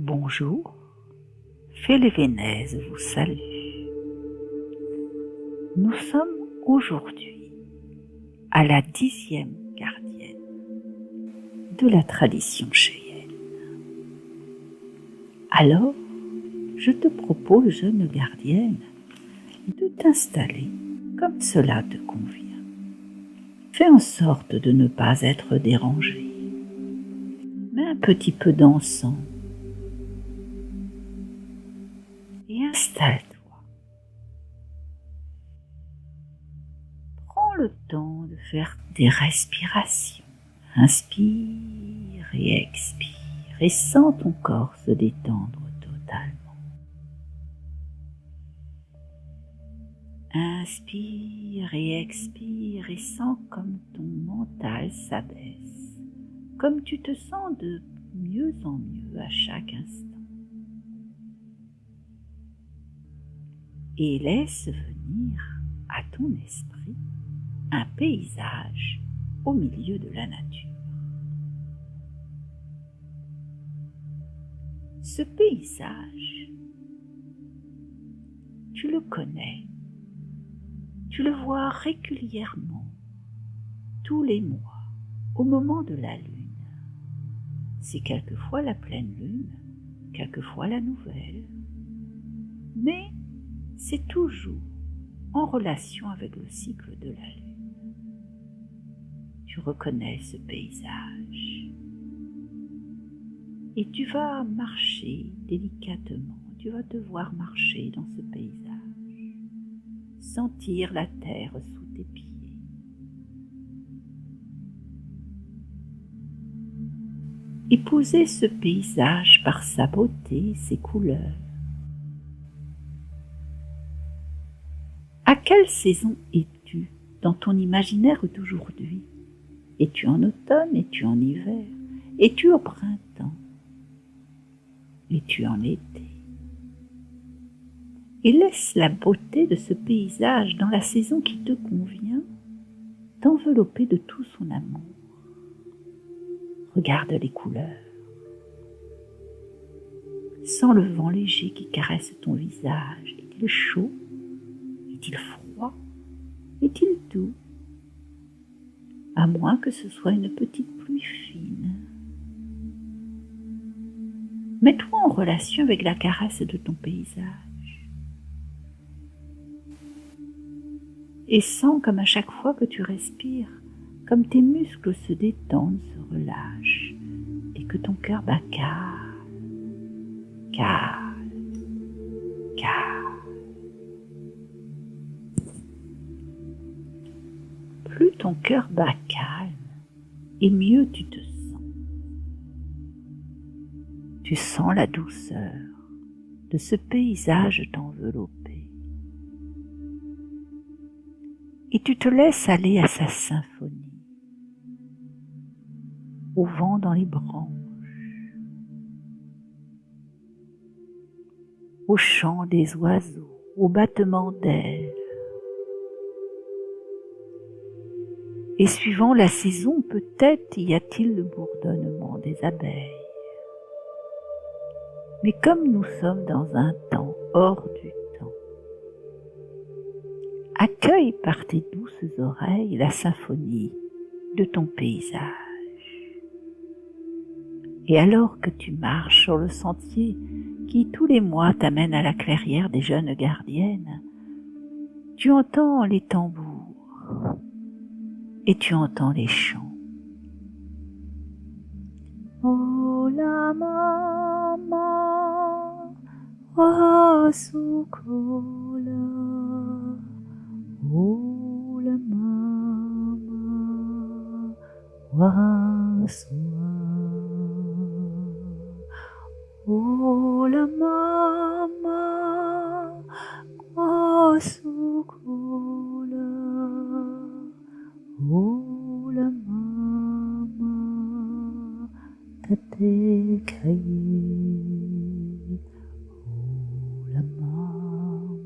Bonjour, Félévénèse vous salue. Nous sommes aujourd'hui à la 10e gardienne de la tradition cheyenne. Alors, je te propose, jeune gardienne, de t'installer comme cela te convient. Fais en sorte de ne pas être dérangée. Mets un petit peu d'encens et installe-toi. Prends le temps de faire des respirations. Inspire et expire et sens ton corps se détendre totalement. Inspire et expire et sens comme ton mental s'abaisse, comme tu te sens de mieux en mieux à chaque instant. Et laisse venir à ton esprit un paysage au milieu de la nature. Ce paysage, tu le connais, tu le vois régulièrement, tous les mois, au moment de la lune. C'est quelquefois la pleine lune, quelquefois la nouvelle, mais c'est toujours en relation avec le cycle de la lune. Tu reconnais ce paysage et tu vas marcher délicatement, tu vas devoir marcher dans ce paysage, sentir la terre sous tes pieds. Épouser ce paysage par sa beauté, ses couleurs. À quelle saison es-tu dans ton imaginaire d'aujourd'hui? Es-tu en automne? Es-tu en hiver? Es-tu au printemps? Es-tu en été? Et laisse la beauté de ce paysage dans la saison qui te convient t'envelopper de tout son amour. Regarde les couleurs. Sens le vent léger qui caresse ton visage. Est-il chaud? Est-il froid? Est-il doux? À moins que ce soit une petite pluie fine. Mets-toi en relation avec la caresse de ton paysage. Et sens comme à chaque fois que tu respires, comme tes muscles se détendent, se relâchent, et que ton cœur bat calme, calme, calme. Plus ton cœur bat calme, et mieux tu te sens. Tu sens la douceur de ce paysage t'envelopper. Et tu te laisses aller à sa symphonie, au vent dans les branches, au chant des oiseaux, au battement d'ailes. Et suivant la saison, peut-être y a-t-il le bourdonnement des abeilles. Mais comme nous sommes dans un temps hors du temps, accueille par tes douces oreilles la symphonie de ton paysage. Et alors que tu marches sur le sentier qui tous les mois t'amène à la clairière des jeunes gardiennes, tu entends les tambours et tu entends les chants. Oh la mama, wa sukola, oh la mama, wa sua, oh la mama, wa sukola, oh la mama, tate kaye, oh la mama,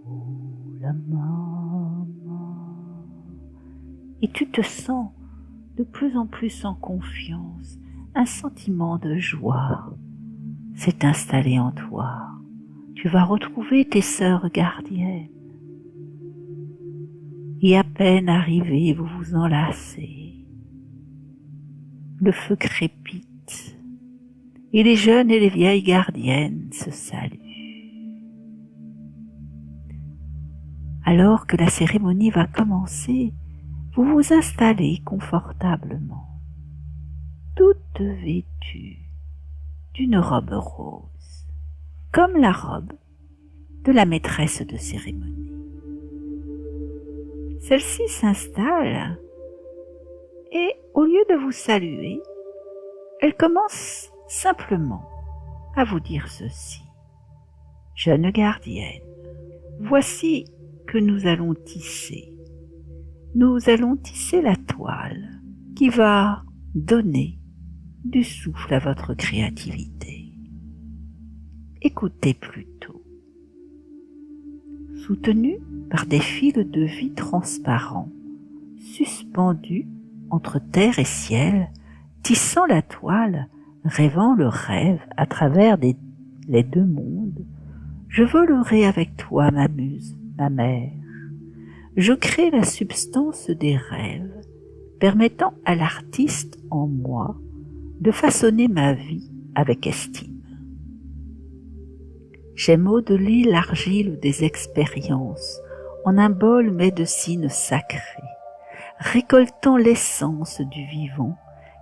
oh la mama. Et tu te sens de plus en plus en confiance un sentiment de joie s'est installé en toi. Tu vas retrouver tes sœurs gardiennes. Et à peine arrivé, vous vous enlacez. Le feu crépite et les jeunes et les vieilles gardiennes se saluent. Alors que la cérémonie va commencer, vous vous installez confortablement, toute vêtue d'une robe rose, comme la robe de la maîtresse de cérémonie. Celle-ci s'installe et, au lieu de vous saluer, elle commence simplement à vous dire ceci. Jeune gardienne, voici que nous allons tisser. Nous allons tisser la toile qui va donner du souffle à votre créativité. Écoutez plutôt. Soutenu par des fils de vie transparents, suspendus entre terre et ciel, tissant la toile, rêvant le rêve à travers les deux mondes, je volerai avec toi, ma muse, ma mère. Je crée la substance des rêves, permettant à l'artiste en moi de façonner ma vie avec estime. J'ai modelé l'argile des expériences en un bol médecine sacrée, récoltant l'essence du vivant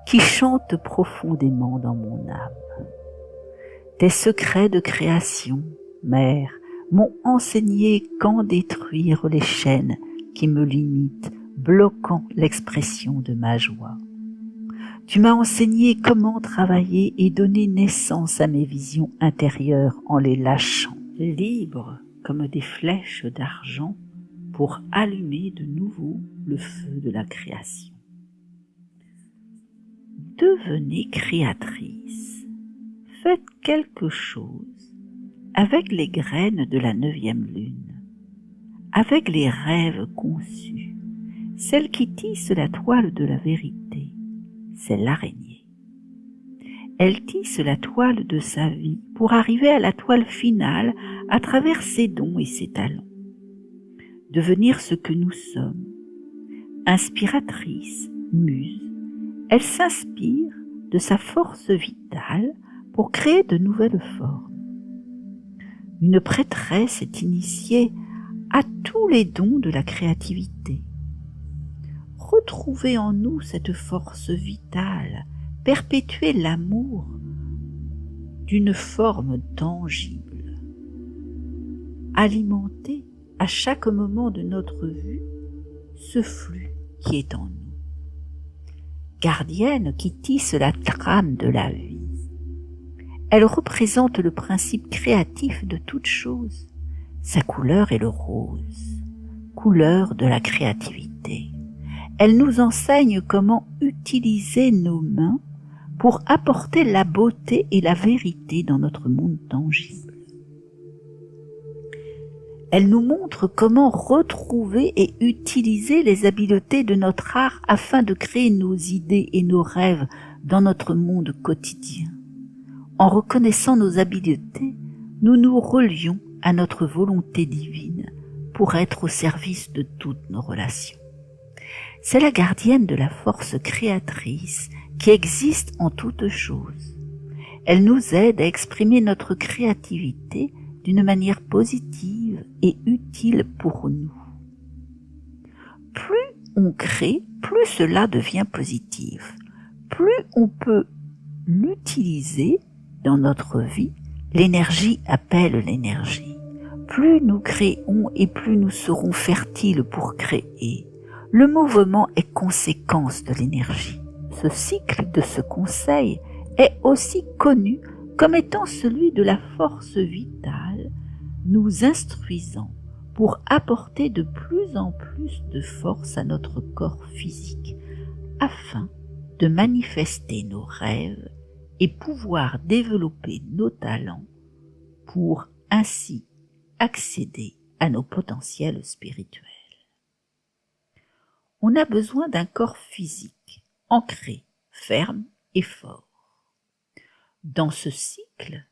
qui chante profondément dans mon âme. Tes secrets de création, mère, m'ont enseigné quand détruire les chaînes qui me limitent, bloquant l'expression de ma joie. Tu m'as enseigné comment travailler et donner naissance à mes visions intérieures en les lâchant, libres comme des flèches d'argent pour allumer de nouveau le feu de la création. Devenez créatrice. Faites quelque chose avec les graines de la 9e lune, avec les rêves conçus. Celle qui tisse la toile de la vérité, c'est l'araignée. Elle tisse la toile de sa vie pour arriver à la toile finale à travers ses dons et ses talents. Devenir ce que nous sommes, inspiratrice, muse, elle s'inspire de sa force vitale pour créer de nouvelles formes. Une prêtresse est initiée à tous les dons de la créativité. Retrouvez en nous cette force vitale, perpétuer l'amour d'une forme tangible. Alimenter à chaque moment de notre vie ce flux qui est en nous. Gardienne qui tisse la trame de la vie. Elle représente le principe créatif de toute chose. Sa couleur est le rose, couleur de la créativité. Elle nous enseigne comment utiliser nos mains pour apporter la beauté et la vérité dans notre monde tangible. Elle nous montre comment retrouver et utiliser les habiletés de notre art afin de créer nos idées et nos rêves dans notre monde quotidien. En reconnaissant nos habiletés, nous nous relions à notre volonté divine pour être au service de toutes nos relations. C'est la gardienne de la force créatrice qui existe en toutes choses. Elle nous aide à exprimer notre créativité d'une manière positive et utile pour nous. Plus on crée, plus cela devient positif. Plus on peut l'utiliser dans notre vie, l'énergie appelle l'énergie. Plus nous créons et plus nous serons fertiles pour créer. Le mouvement est conséquence de l'énergie. Ce cycle de ce conseil est aussi connu comme étant celui de la force vitale, nous instruisant pour apporter de plus en plus de force à notre corps physique, afin de manifester nos rêves et pouvoir développer nos talents pour ainsi accéder à nos potentiels spirituels. On a besoin d'un corps physique, ancré, ferme et fort. Dans ce cycle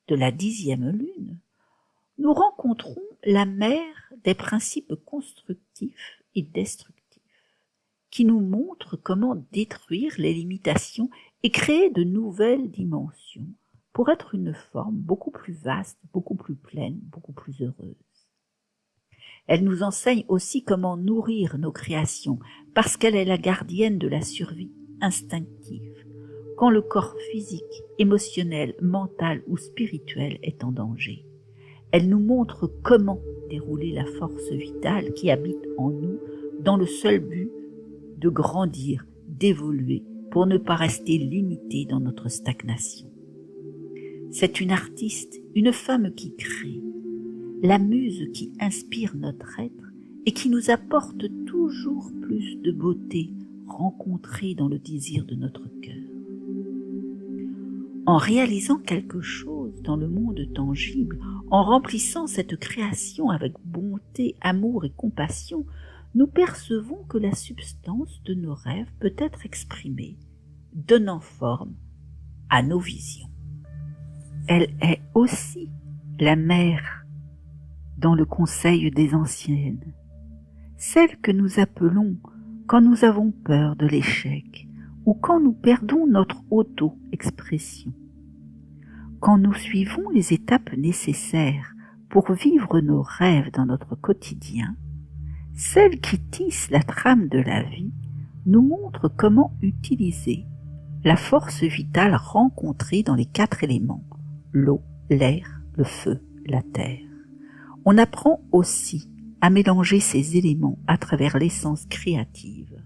de la 10e lune, nous rencontrons la mère des principes constructifs et destructifs, qui nous montre comment détruire les limitations et créer de nouvelles dimensions pour être une forme beaucoup plus vaste, beaucoup plus pleine, beaucoup plus heureuse. Elle nous enseigne aussi comment nourrir nos créations, parce qu'elle est la gardienne de la survie instinctive, quand le corps physique, émotionnel, mental ou spirituel est en danger. Elle nous montre comment dérouler la force vitale qui habite en nous dans le seul but de grandir, d'évoluer, pour ne pas rester limité dans notre stagnation. C'est une artiste, une femme qui crée, la muse qui inspire notre être et qui nous apporte toujours plus de beauté rencontrée dans le désir de notre cœur. En réalisant quelque chose dans le monde tangible, en remplissant cette création avec bonté, amour et compassion, nous percevons que la substance de nos rêves peut être exprimée, donnant forme à nos visions. Elle est aussi la mère dans le conseil des anciennes, celle que nous appelons quand nous avons peur de l'échec ou quand nous perdons notre auto-expression. Quand nous suivons les étapes nécessaires pour vivre nos rêves dans notre quotidien, celle qui tisse la trame de la vie nous montre comment utiliser la force vitale rencontrée dans les 4 éléments, l'eau, l'air, le feu, la terre. On apprend aussi à mélanger ces éléments à travers l'essence créative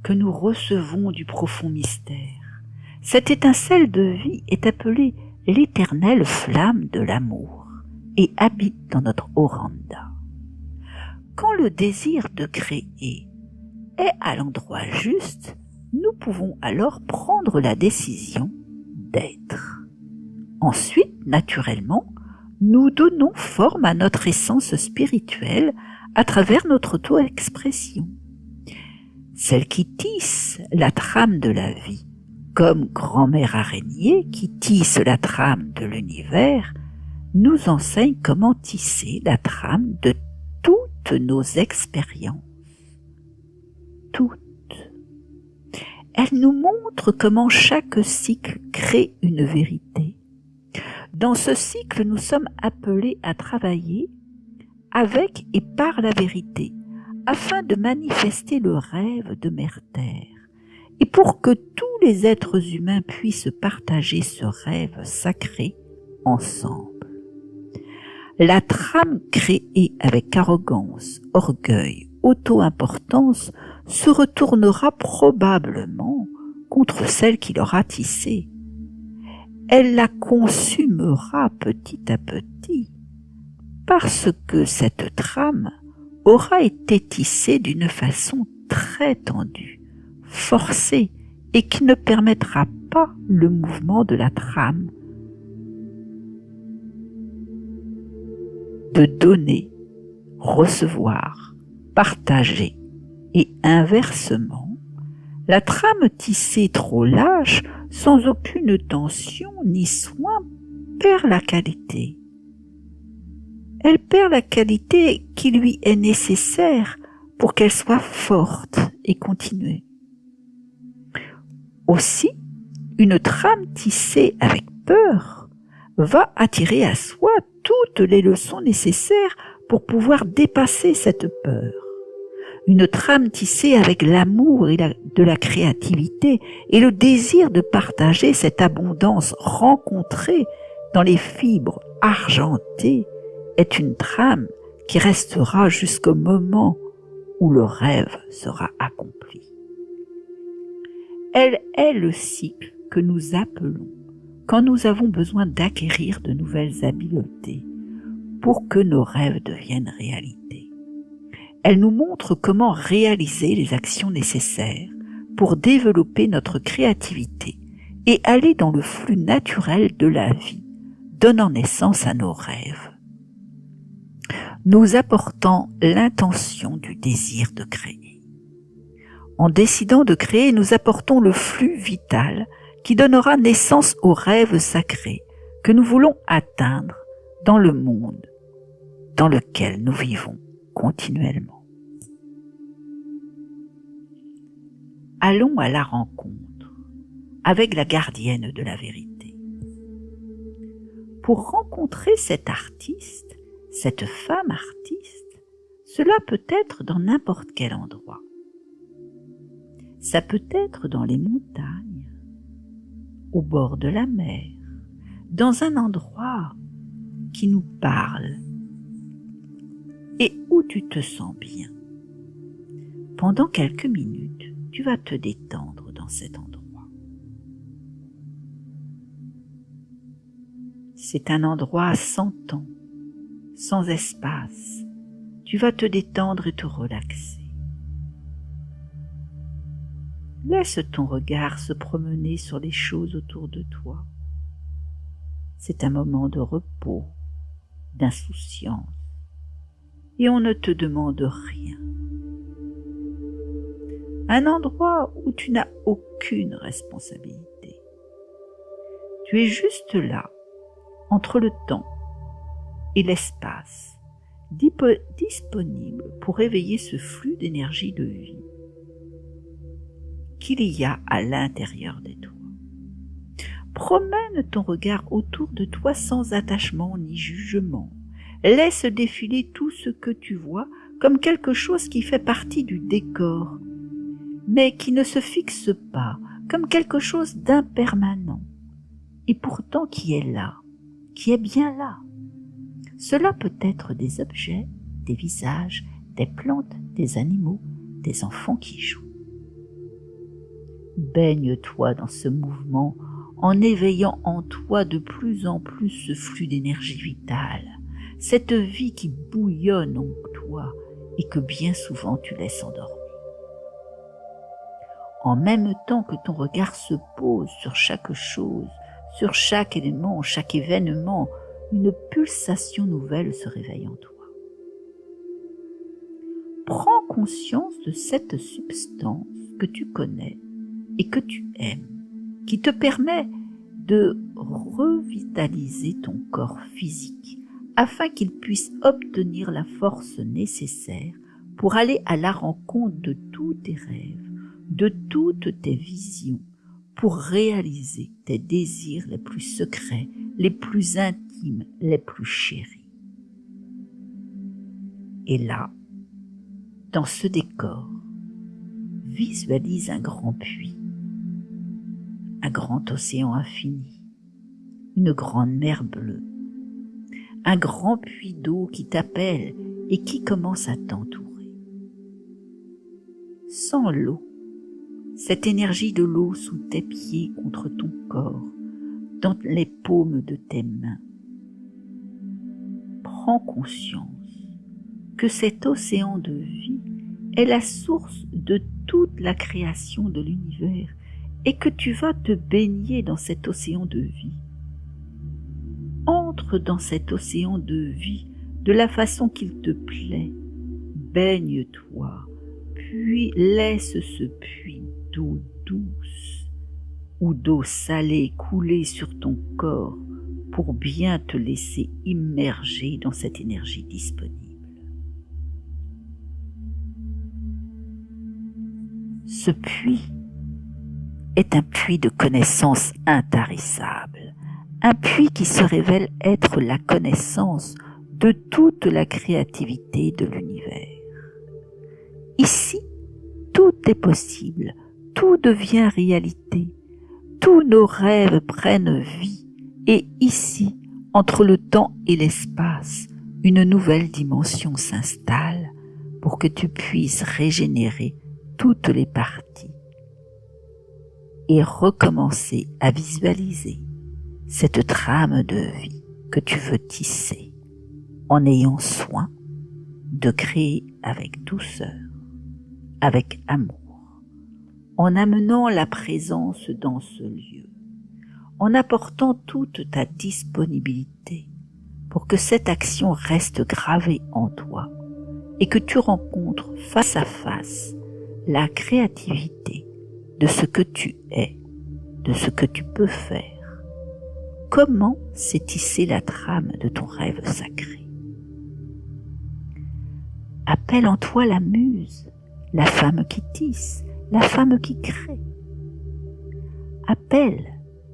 que nous recevons du profond mystère. Cette étincelle de vie est appelée l'éternelle flamme de l'amour et habite dans notre Oranda. Quand le désir de créer est à l'endroit juste, nous pouvons alors prendre la décision d'être. Ensuite, naturellement, nous donnons forme à notre essence spirituelle à travers notre auto-expression. Celle qui tisse la trame de la vie, comme grand-mère araignée qui tisse la trame de l'univers, nous enseigne comment tisser la trame de toutes nos expériences. Toutes. Elle nous montre comment chaque cycle crée une vérité. Dans ce cycle, nous sommes appelés à travailler avec et par la vérité, afin de manifester le rêve de Mère Terre, et pour que tous les êtres humains puissent partager ce rêve sacré ensemble. La trame créée avec arrogance, orgueil, auto-importance se retournera probablement contre celle qui l'aura tissée. Elle la consumera petit à petit, parce que cette trame aura été tissée d'une façon très tendue, forcée, et qui ne permettra pas le mouvement de la trame de donner, recevoir, partager, et inversement, la trame tissée trop lâche, sans aucune tension ni soin, perd la qualité. Elle perd la qualité qui lui est nécessaire pour qu'elle soit forte et continuée. Aussi, une trame tissée avec peur va attirer à soi toutes les leçons nécessaires pour pouvoir dépasser cette peur. Une trame tissée avec l'amour et de la créativité et le désir de partager cette abondance rencontrée dans les fibres argentées est une trame qui restera jusqu'au moment où le rêve sera accompli. Elle est le cycle que nous appelons quand nous avons besoin d'acquérir de nouvelles habiletés pour que nos rêves deviennent réalité. Elle nous montre comment réaliser les actions nécessaires pour développer notre créativité et aller dans le flux naturel de la vie, donnant naissance à nos rêves. Nous apportons l'intention du désir de créer. En décidant de créer, nous apportons le flux vital qui donnera naissance aux rêves sacrés que nous voulons atteindre dans le monde dans lequel nous vivons continuellement. Allons à la rencontre avec la gardienne de la vérité. Pour rencontrer cet artiste, cette femme artiste, cela peut être dans n'importe quel endroit. Ça peut être dans les montagnes, au bord de la mer, dans un endroit qui nous parle et où tu te sens bien. Pendant quelques minutes, tu vas te détendre dans cet endroit. C'est un endroit sans temps, sans espace. Tu vas te détendre et te relaxer. Laisse ton regard se promener sur les choses autour de toi. C'est un moment de repos, d'insouciance, et on ne te demande rien. Un endroit où tu n'as aucune responsabilité. Tu es juste là, entre le temps et l'espace, disponible pour éveiller ce flux d'énergie de vie qu'il y a à l'intérieur de toi. Promène ton regard autour de toi sans attachement ni jugement. Laisse défiler tout ce que tu vois comme quelque chose qui fait partie du décor, mais qui ne se fixe pas, comme quelque chose d'impermanent, et pourtant qui est là, qui est bien là. Cela peut être des objets, des visages, des plantes, des animaux, des enfants qui jouent. Baigne-toi dans ce mouvement en éveillant en toi de plus en plus ce flux d'énergie vitale, cette vie qui bouillonne en toi et que bien souvent tu laisses endormir. En même temps que ton regard se pose sur chaque chose, sur chaque élément, chaque événement, une pulsation nouvelle se réveille en toi. Prends conscience de cette substance que tu connais et que tu aimes, qui te permet de revitaliser ton corps physique afin qu'il puisse obtenir la force nécessaire pour aller à la rencontre de tous tes rêves, de toutes tes visions, pour réaliser tes désirs les plus secrets, les plus intimes, les plus chéris. Et là, dans ce décor, visualise un grand puits, un grand océan infini, une grande mer bleue, un grand puits d'eau qui t'appelle et qui commence à t'entourer. Sans l'eau, cette énergie de l'eau sous tes pieds contre ton corps, dans les paumes de tes mains, prends conscience que cet océan de vie est la source de toute la création de l'univers et que tu vas te baigner dans cet océan de vie. Entre dans cet océan de vie de la façon qu'il te plaît. Baigne-toi, puis laisse ce puits d'eau douce ou d'eau salée couler sur ton corps pour bien te laisser immerger dans cette énergie disponible. Ce puits est un puits de connaissances intarissables, un puits qui se révèle être la connaissance de toute la créativité de l'univers. Ici, tout est possible, tout devient réalité, tous nos rêves prennent vie, et ici, entre le temps et l'espace, une nouvelle dimension s'installe pour que tu puisses régénérer toutes les parties et recommencer à visualiser cette trame de vie que tu veux tisser en ayant soin de créer avec douceur, avec amour, en amenant la présence dans ce lieu, en apportant toute ta disponibilité pour que cette action reste gravée en toi et que tu rencontres face à face la créativité de ce que tu es de ce que tu peux faire. Comment s'est tissée la trame de ton rêve sacré? Appelle en toi la muse, la femme qui tisse, la femme qui crée. Appelle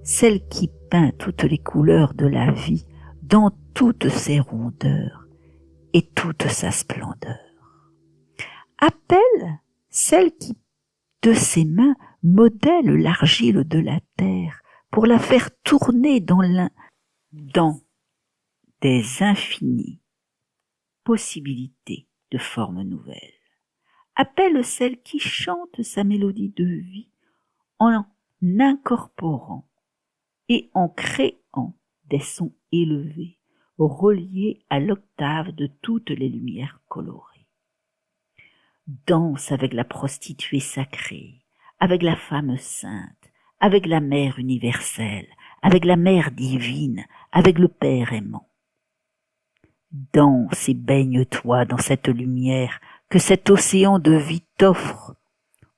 celle qui peint toutes les couleurs de la vie dans toutes ses rondeurs et toute sa splendeur. Appelle celle qui, de ses mains, modèle l'argile de la terre pour la faire tourner dans des infinies possibilités de formes nouvelles. Appelle celle qui chante sa mélodie de vie en incorporant et en créant des sons élevés, reliés à l'octave de toutes les lumières colorées. Danse avec la prostituée sacrée, avec la femme sainte, avec la mère universelle, avec la mère divine, avec le Père aimant. Danse et baigne-toi dans cette lumière que cet océan de vie t'offre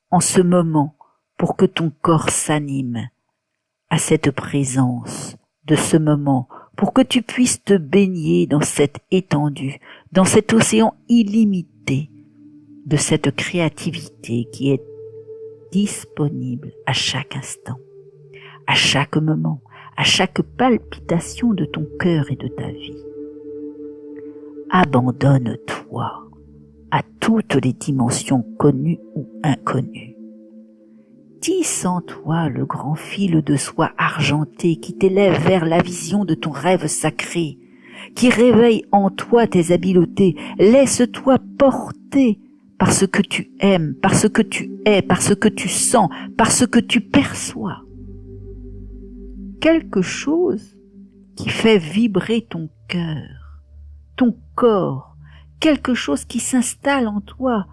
en ce moment pour que ton corps s'anime à cette présence de ce moment, pour que tu puisses te baigner dans cette étendue, dans cet océan illimité de cette créativité qui est disponible à chaque instant, à chaque moment, à chaque palpitation de ton cœur et de ta vie. Abandonne-toi à toutes les dimensions connues ou inconnues. Tisse en toi le grand fil de soie argenté qui t'élève vers la vision de ton rêve sacré, qui réveille en toi tes habiletés. Laisse-toi porter par ce que tu aimes, par ce que tu es, par ce que tu sens, par ce que tu perçois. Quelque chose qui fait vibrer ton cœur, ton corps, quelque chose qui s'installe en toi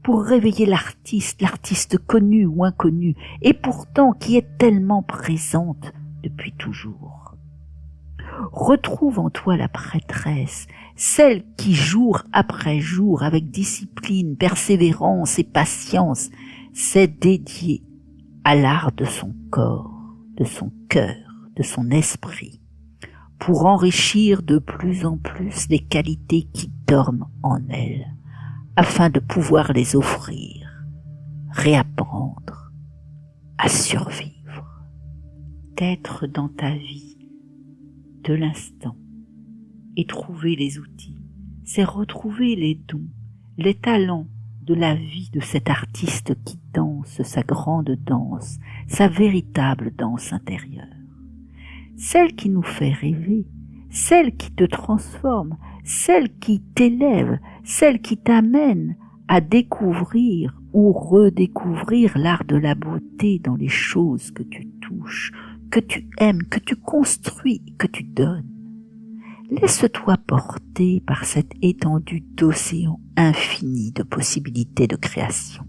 pour réveiller l'artiste connu ou inconnu, et pourtant qui est tellement présente depuis toujours. Retrouve en toi la prêtresse, celle qui jour après jour, avec discipline, persévérance et patience, s'est dédiée à l'art de son corps, de son cœur, de son esprit, pour enrichir de plus en plus les qualités qui dorment en elle, afin de pouvoir les offrir, réapprendre à survivre. D'être dans ta vie de l'instant et trouver les outils, c'est retrouver les dons, les talents de la vie de cet artiste qui danse sa grande danse, sa véritable danse intérieure. Celle qui nous fait rêver, celle qui te transforme, celle qui t'élève, celle qui t'amène à découvrir ou redécouvrir l'art de la beauté dans les choses que tu touches, que tu aimes, que tu construis, que tu donnes. Laisse-toi porter par cette étendue d'océan infini de possibilités de création,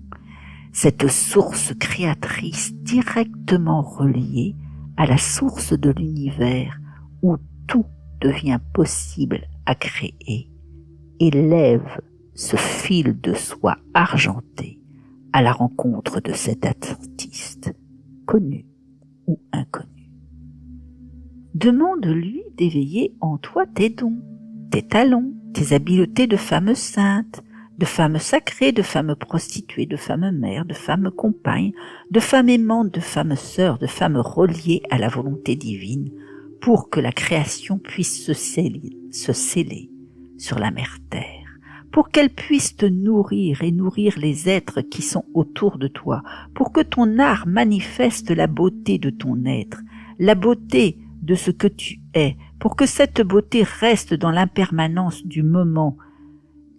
cette source créatrice directement reliée à la source de l'univers où tout devient possible à créer. Élève ce fil de soie argenté à la rencontre de cet artiste, connu ou inconnu. Demande-lui d'éveiller en toi tes dons, tes talents, tes habiletés de femme sainte, de femme sacrée, de femme prostituée, de femme mère, de femme compagne, de femme aimante, de femme sœur, de femme reliée à la volonté divine, pour que la création puisse se sceller sur la mère terre, pour qu'elle puisse te nourrir et nourrir les êtres qui sont autour de toi, pour que ton art manifeste la beauté de ton être, la beauté de ce que tu es, pour que cette beauté reste dans l'impermanence du moment,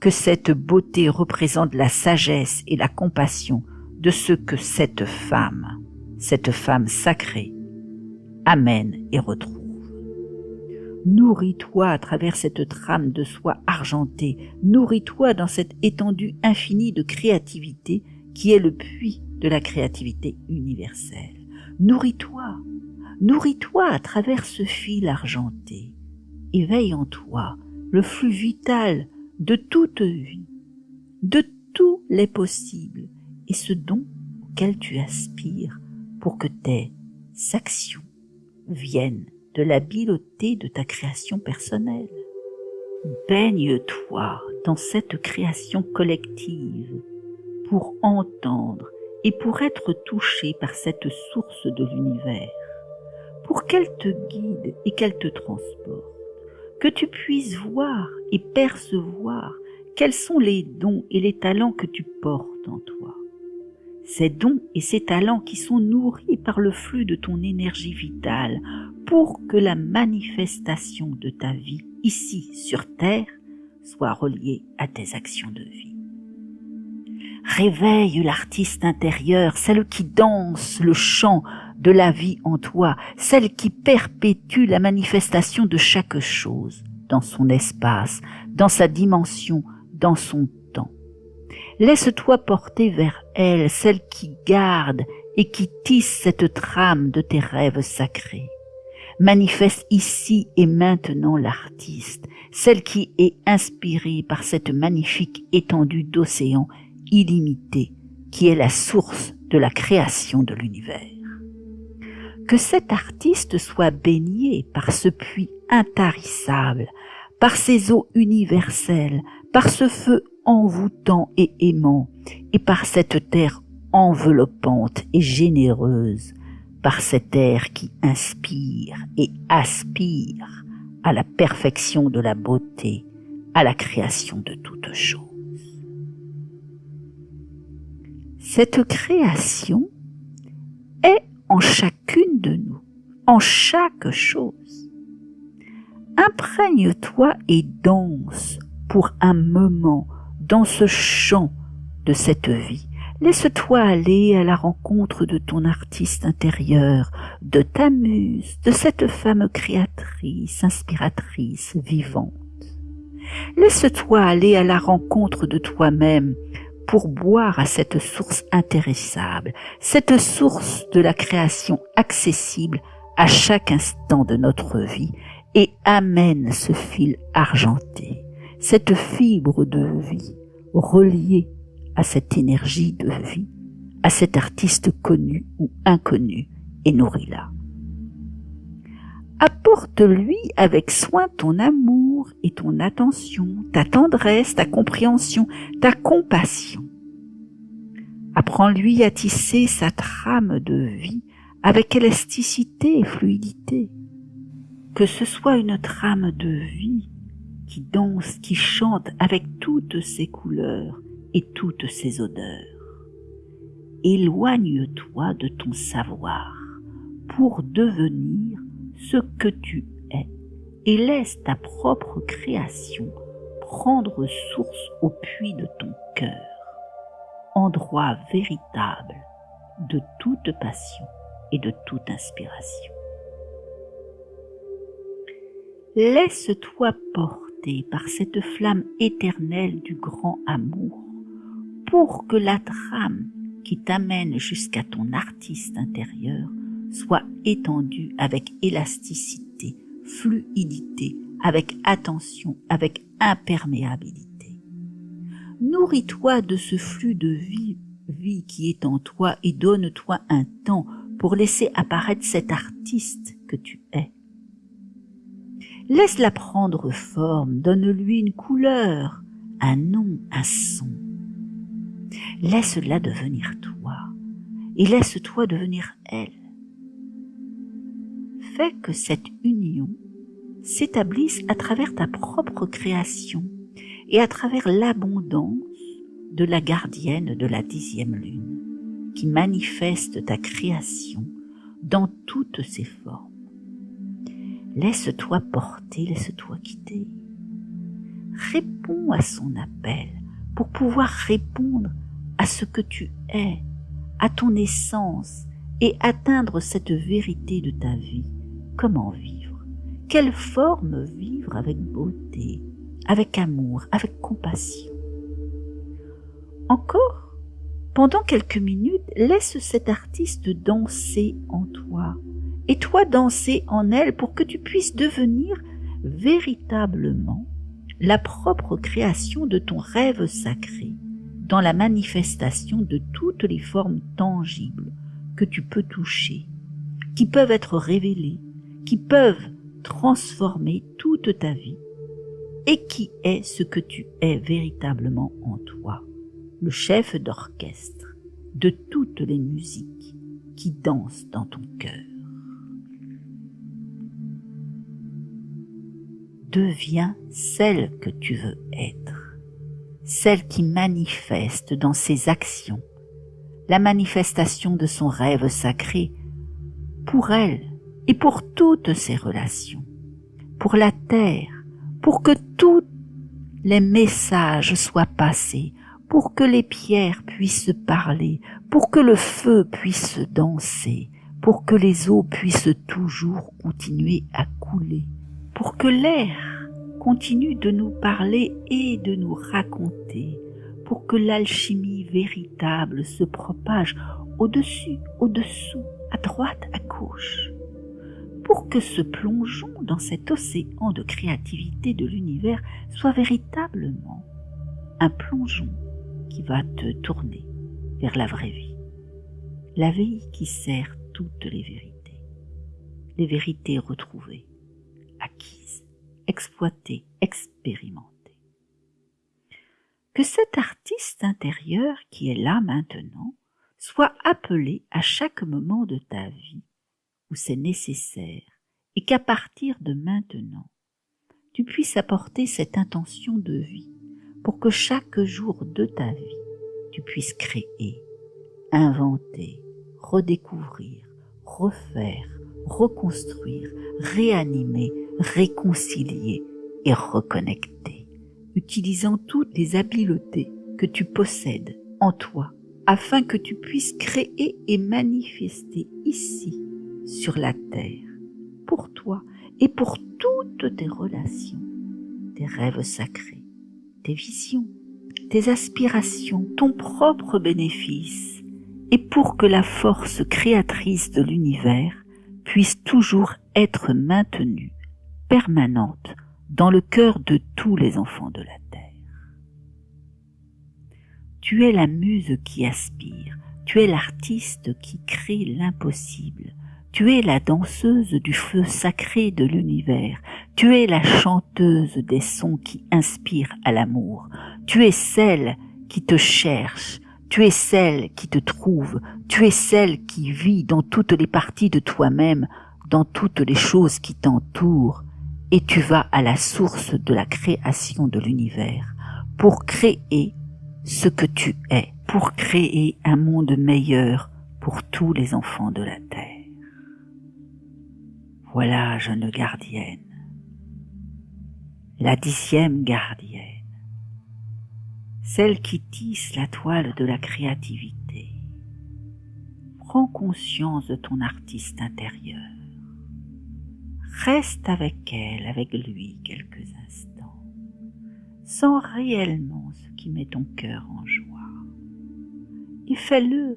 que cette beauté représente la sagesse et la compassion de ce que cette femme sacrée, amène et retrouve. Nourris-toi à travers cette trame de soie argentée, nourris-toi dans cette étendue infinie de créativité qui est le puits de la créativité universelle. Nourris-toi à travers ce fil argenté. Éveille en toi le flux vital de toute vie, de tous les possibles et ce don auquel tu aspires pour que tes actions viennent de l'habileté de ta création personnelle. Baigne-toi dans cette création collective pour entendre et pour être touché par cette source de l'univers, pour qu'elle te guide et qu'elle te transporte, que tu puisses voir et percevoir quels sont les dons et les talents que tu portes en toi. Ces dons et ces talents qui sont nourris par le flux de ton énergie vitale pour que la manifestation de ta vie ici sur Terre soit reliée à tes actions de vie. Réveille l'artiste intérieur, celle qui danse le chant de la vie en toi, celle qui perpétue la manifestation de chaque chose dans son espace, dans sa dimension, dans son temps. Laisse-toi porter vers elle, celle qui garde et qui tisse cette trame de tes rêves sacrés. Manifeste ici et maintenant l'artiste, celle qui est inspirée par cette magnifique étendue d'océan illimité qui est la source de la création de l'univers. Que cet artiste soit baigné par ce puits intarissable, par ces eaux universelles, par ce feu envoûtant et aimant, et par cette terre enveloppante et généreuse, par cet air qui inspire et aspire à la perfection de la beauté, à la création de toutes choses. Cette création est en chacune de nous, en chaque chose. Imprègne-toi et danse pour un moment dans ce chant de cette vie. Laisse-toi aller à la rencontre de ton artiste intérieur, de ta muse, de cette femme créatrice, inspiratrice, vivante. Laisse-toi aller à la rencontre de toi-même pour boire à cette source intéressable, cette source de la création accessible à chaque instant de notre vie, et amène ce fil argenté, cette fibre de vie reliée à cette énergie de vie, à cet artiste connu ou inconnu, et nourris-la. Apporte-lui avec soin ton amour et ton attention, ta tendresse, ta compréhension, ta compassion. Apprends-lui à tisser sa trame de vie avec élasticité et fluidité. Que ce soit une trame de vie qui danse, qui chante avec toutes ses couleurs et toutes ses odeurs. Éloigne-toi de ton savoir pour devenir ce que tu es et laisse ta propre création prendre source au puits de ton cœur, endroit véritable de toute passion et de toute inspiration. Laisse-toi porter par cette flamme éternelle du grand amour pour que la trame qui t'amène jusqu'à ton artiste intérieur soit étendue avec élasticité, fluidité, avec attention, avec imperméabilité. Nourris-toi de ce flux de vie qui est en toi et donne-toi un temps pour laisser apparaître cet artiste que tu es. Laisse-la prendre forme, donne-lui une couleur, un nom, un son. Laisse-la devenir toi et laisse-toi devenir elle. Fais que cette union s'établisse à travers ta propre création et à travers l'abondance de la gardienne de la 10e lune qui manifeste ta création dans toutes ses formes. Laisse-toi porter, laisse-toi quitter. Réponds à son appel pour pouvoir répondre à ce que tu es, à ton essence et atteindre cette vérité de ta vie. Comment vivre? Quelle forme vivre avec beauté, avec amour, avec compassion? Encore, pendant quelques minutes, laisse cet artiste danser en toi et toi danser en elle pour que tu puisses devenir véritablement la propre création de ton rêve sacré dans la manifestation de toutes les formes tangibles que tu peux toucher, qui peuvent être révélées, qui peuvent transformer toute ta vie et qui est ce que tu es véritablement en toi, le chef d'orchestre de toutes les musiques qui dansent dans ton cœur. Deviens celle que tu veux être, celle qui manifeste dans ses actions la manifestation de son rêve sacré pour elle et pour toutes ses relations, pour la terre, pour que tous les messages soient passés, pour que les pierres puissent parler, pour que le feu puisse danser, pour que les eaux puissent toujours continuer à couler, pour que l'air continue de nous parler et de nous raconter, pour que l'alchimie véritable se propage au-dessus, au-dessous, à droite, à gauche, pour que ce plongeon dans cet océan de créativité de l'univers soit véritablement un plongeon qui va te tourner vers la vraie vie, la vie qui sert toutes les vérités retrouvées, acquises, exploitées, expérimentées. Que cet artiste intérieur qui est là maintenant soit appelé à chaque moment de ta vie où c'est nécessaire et qu'à partir de maintenant, tu puisses apporter cette intention de vie pour que chaque jour de ta vie, tu puisses créer, inventer, redécouvrir, refaire, reconstruire, réanimer, réconcilier et reconnecter, utilisant toutes les habiletés que tu possèdes en toi, afin que tu puisses créer et manifester ici, sur la terre, pour toi et pour toutes tes relations, tes rêves sacrés, tes visions, tes aspirations, ton propre bénéfice, et pour que la force créatrice de l'univers puisse toujours être maintenue, permanente, dans le cœur de tous les enfants de la terre. Tu es la muse qui aspire, tu es l'artiste qui crée l'impossible, tu es la danseuse du feu sacré de l'univers, tu es la chanteuse des sons qui inspirent à l'amour, tu es celle qui te cherche, tu es celle qui te trouve, tu es celle qui vit dans toutes les parties de toi-même, dans toutes les choses qui t'entourent, et tu vas à la source de la création de l'univers pour créer ce que tu es, pour créer un monde meilleur pour tous les enfants de la terre. Voilà, jeune gardienne, la 10e gardienne, celle qui tisse la toile de la créativité. Prends conscience de ton artiste intérieur. Reste avec elle, avec lui quelques instants. Sens réellement ce qui met ton cœur en joie. Et fais-le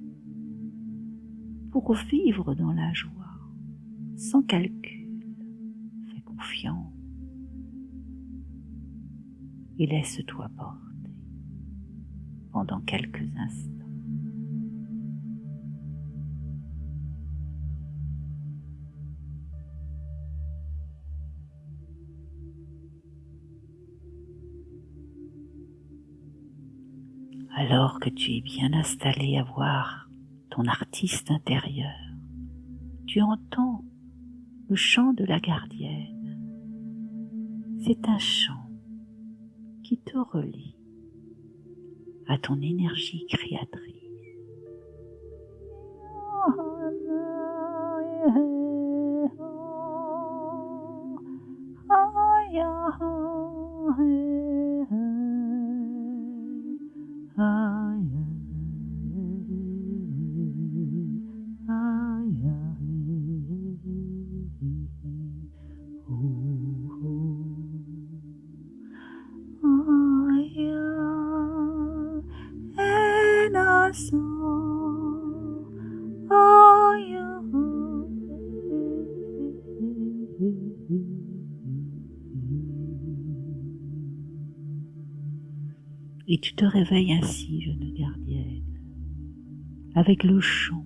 pour vivre dans la joie, sans calcul. Fais confiance et laisse-toi porter pendant quelques instants. Alors que tu es bien installé à voir ton artiste intérieur, tu entends le chant de la gardienne. C'est un chant qui te relie à ton énergie créatrice. Et tu te réveilles ainsi, jeune gardienne, avec le chant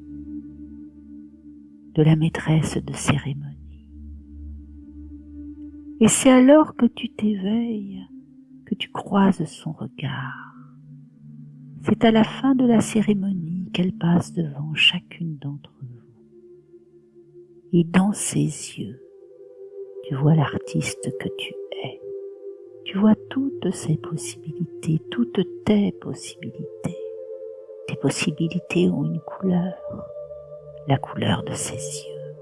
de la maîtresse de cérémonie. Et c'est alors que tu t'éveilles, que tu croises son regard. C'est à la fin de la cérémonie qu'elle passe devant chacune d'entre vous. Et dans ses yeux, tu vois l'artiste que tu es. Tu vois toutes ses possibilités, toutes tes possibilités. Tes possibilités ont une couleur, la couleur de ses yeux.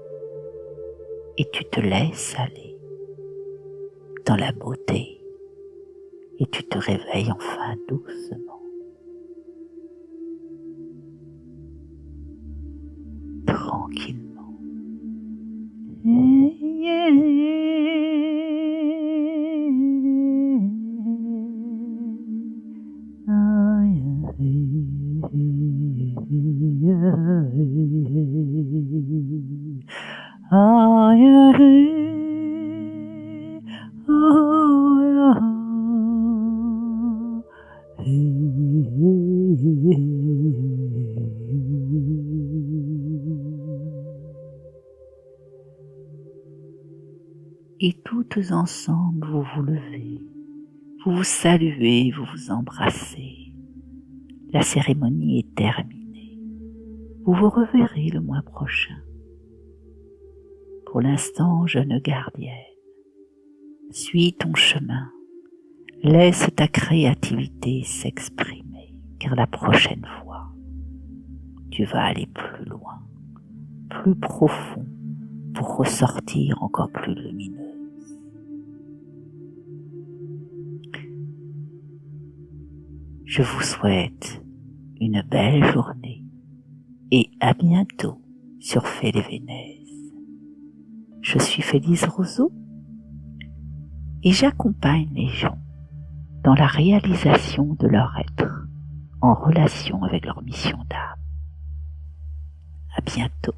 Et tu te laisses aller dans la beauté et tu te réveilles enfin doucement. Tranquillement. Et toutes ensemble, vous vous levez, vous vous saluez, vous vous embrassez. La cérémonie est terminée. Vous vous reverrez le mois prochain. Pour l'instant, jeune gardienne, suis ton chemin. Laisse ta créativité s'exprimer, car la prochaine fois, tu vas aller plus loin, plus profond, pour ressortir encore plus lumineuse. Je vous souhaite une belle journée et à bientôt sur Félévénèse. Je suis Félise Roseau et j'accompagne les gens dans la réalisation de leur être en relation avec leur mission d'âme. À bientôt.